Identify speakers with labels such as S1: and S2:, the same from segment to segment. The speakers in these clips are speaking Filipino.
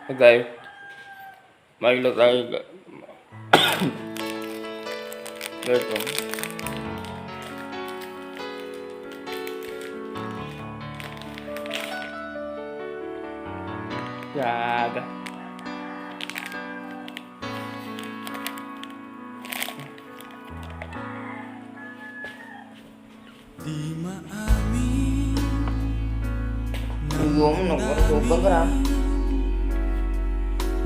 S1: Guys, Milo tayo. Ito. Yaga.
S2: Di maamin
S1: Ibu mo nang marupag ka.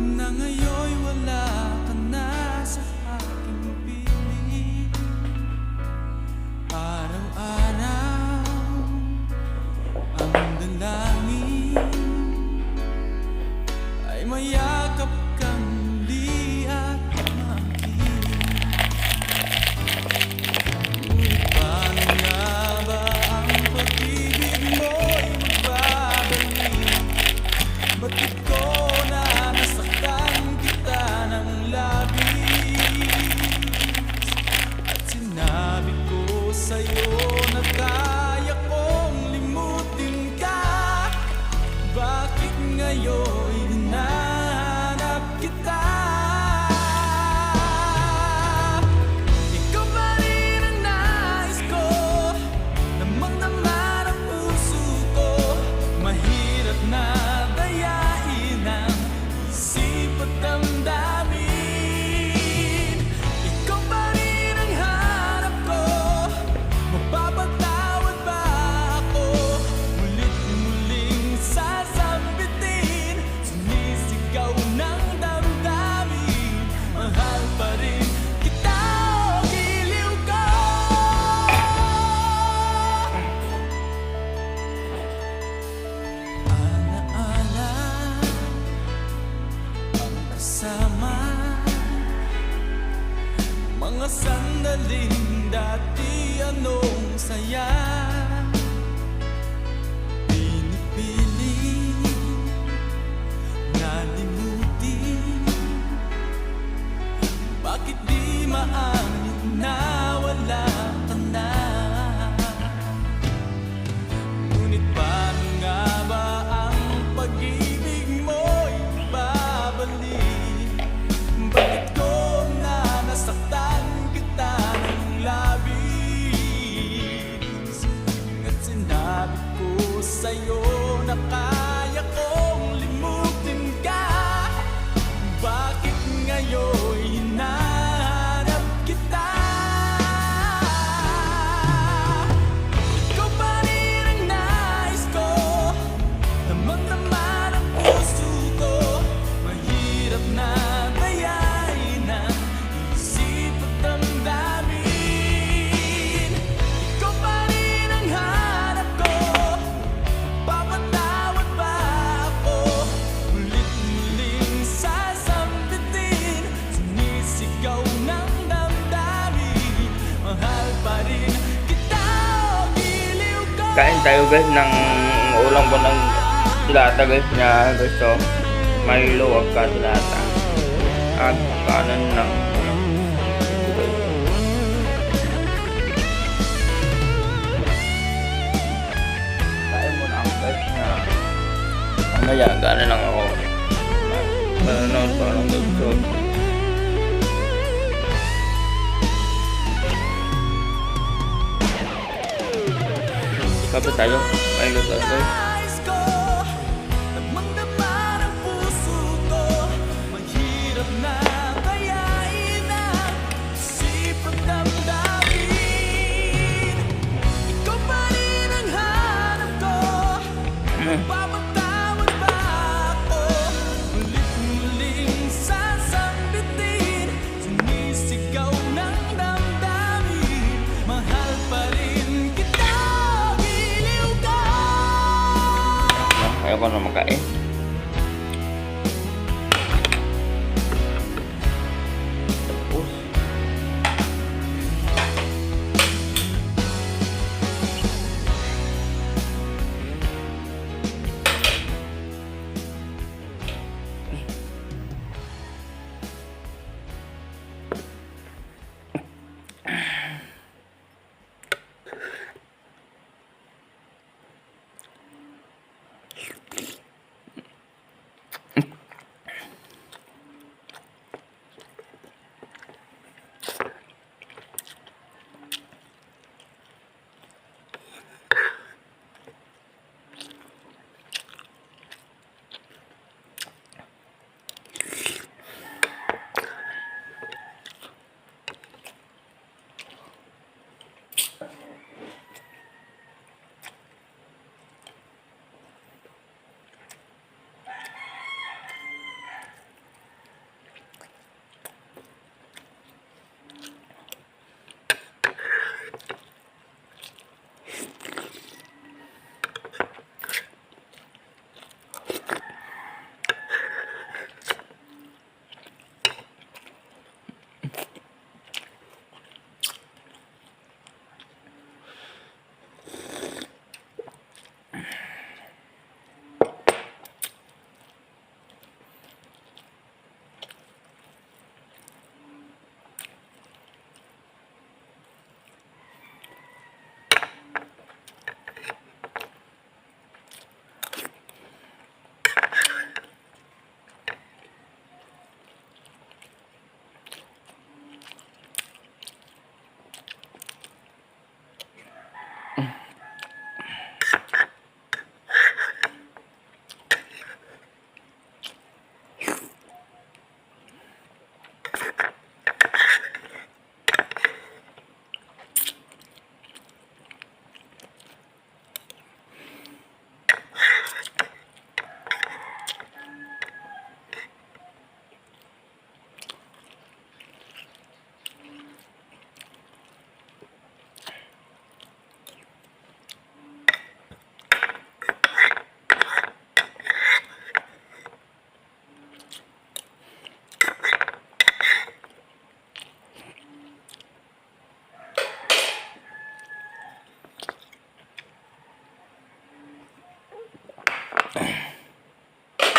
S2: na ngayon'y wala ka na sa aking piling. Araw-araw ang dalangin ay mayakap kang muli at makinig. Ngunit paano nga ba ang pag-ibig mo'y magbabalik? Bakit ko na nasaktan kita ng labis? At sinabi ko sa'yo na kaya kong limutin ka. Bakit ngayon hinahanap kita? Ikaw pa rin ang nais ko, damang-dama ng puso ko. Mahirap na dayain ang isip at damdamin. Ikaw pa rin ang hanap ko, mapapatawad ba ako? Mulit-muling sasambitin, sumisigaw ng damdamin. Mahal pa rin kita o giliw ko. Alaala ang kasama, mga sandaling dati anong saya. Pinipili na limutin, bakit di maamin na wala ka na? Ngunit paano nga ba ang pag-ibig mo'y babalik? Bakit ko na nasaktan kita ng labis? At sinabi ko sa'yo na kaya kong limutin ka. Bakit ngayon hinahanap kita? Ikaw pa rin ang nais ko, damang-dama ng puso ko. Mahirap na dayain ang isip at damdamin. Ikaw pa rin ang hanap ko, papatawad ba ako? Ulit-muling sasambitin, sumisigaw ng damdamin. Mahal pa rin kita o giliw ko.
S1: Kain tayo guys ng ulam ko ng dilata guys na gusto. Milo at dilata. At kanan ng kain muna ako guys na mamaya gano'n lang ako. Manonood pa ng gusto. Kapit tayo. Milo tayo guys.
S2: Nais ko, damang-dama ng puso ko. Mahirap na dayain ang isip at damdamin. Ikaw pa rin ang hanap ko, mapapatawad ba ako? Ulit-muling sasambitin, sumisigaw ng damdamin. Mahal pa rin kita, giliw ka.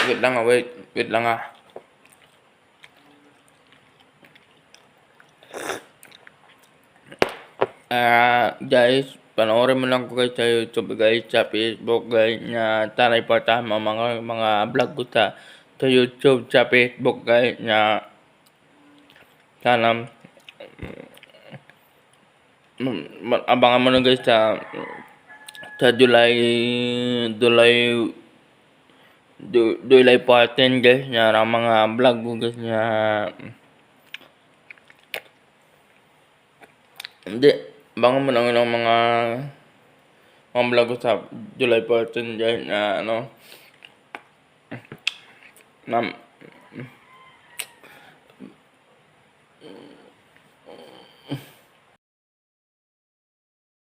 S1: Wait lang ah, wait. Wait lang ah. Guys, panoorin mo lang ko guys sa YouTube guys, sa Facebook guys, na tanay pa tama mga vlog ko sa YouTube, sa Facebook guys, na sana abangan mo na guys sa July 14 guys, na mga vlog ko guys, na hindi, abangan mo lang ng mga vlog ko sa July 14 guys, na ano, na